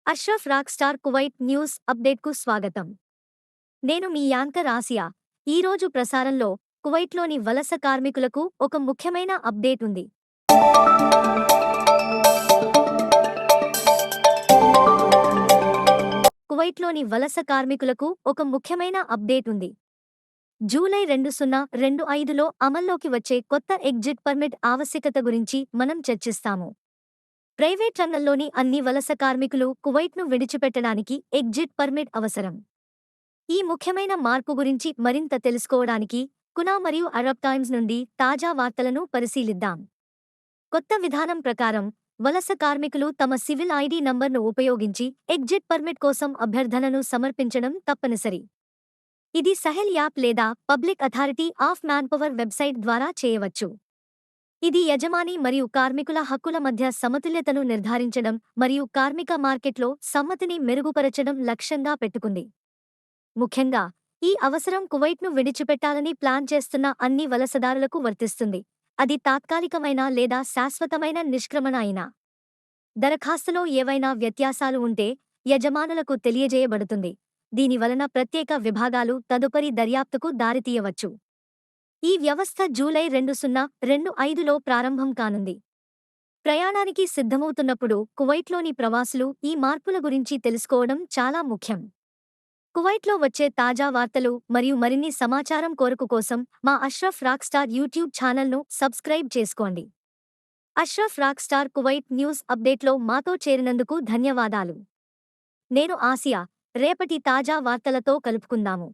Ashraf rock star Kuwait news అప్డేట్కు స్వాగతం. నేను మీ యాంకర్ ఆసియా. ఈరోజు ప్రసారంలో కువైట్లోని వలస కార్మికులకు ఒక ముఖ్యమైన అప్డేట్ ఉంది. కువైట్లోని వలస కార్మికులకు ఒక ముఖ్యమైన అప్డేట్ ఉంది. జూలై 2025లో అమల్లోకి వచ్చే కొత్త ఎగ్జిట్ పర్మిట్ ఆవశ్యకత గురించి మనం చర్చిస్తాము. ప్రైవేట్ రంగంలోని అన్ని వలస కార్మికులు కువైట్ను విడిచిపెట్టడానికి ఎగ్జిట్ పర్మిట్ అవసరం. ఈ ముఖ్యమైన మార్పు గురించి మరింత తెలుసుకోవడానికి కునా మరియు అరబ్ టైమ్స్ నుండి తాజా వార్తలను పరిశీలిద్దాం. కొత్త విధానం ప్రకారం వలస కార్మికులు తమ సివిల్ ఐడి నంబర్ను ఉపయోగించి ఎగ్జిట్ పర్మిట్ కోసం అభ్యర్థనను సమర్పించడం తప్పనిసరి. ఇది సహెల్ యాప్ లేదా public authority of manpower website ద్వారా చేయవచ్చు. ఇది యజమాని మరియు కార్మికుల హక్కుల మధ్య సమతుల్యతను నిర్ధారించడం మరియు కార్మిక మార్కెట్లో సమ్మతిని మెరుగుపరచడం లక్ష్యంగా పెట్టుకుంది. ముఖ్యంగా ఈ అవసరం కువైట్ను విడిచిపెట్టాలని ప్లాన్ చేస్తున్న అన్ని వలసదారులకు వర్తిస్తుంది, అది తాత్కాలికమైన లేదా శాశ్వతమైన నిష్క్రమణ అయినా. దరఖాస్తులో ఏవైనా వ్యత్యాసాలు ఉంటే యజమానులకు తెలియజేయబడుతుంది, దీనివలన ప్రత్యేక విభాగాలు తదుపరి దర్యాప్తుకు దారితీయవచ్చు. ఈ వ్యవస్థ జూలై 2025లో ప్రారంభం కానుంది. ప్రయాణానికి సిద్ధమవుతున్నప్పుడు కువైట్లోని ప్రవాసులు ఈ మార్పుల గురించి తెలుసుకోవడం చాలా ముఖ్యం. కువైట్లో వచ్చే తాజా వార్తలు మరియు మరిన్ని సమాచారం కోసం మా అష్రఫ్ రాక్ స్టార్ యూట్యూబ్ ఛానల్ను సబ్స్క్రైబ్ చేసుకోండి. Ashraf rock star Kuwait news అప్డేట్లో మాతో చేరినందుకు ధన్యవాదాలు. నేను ఆసియా. రేపటి తాజా వార్తలతో కలుపుకుందాము.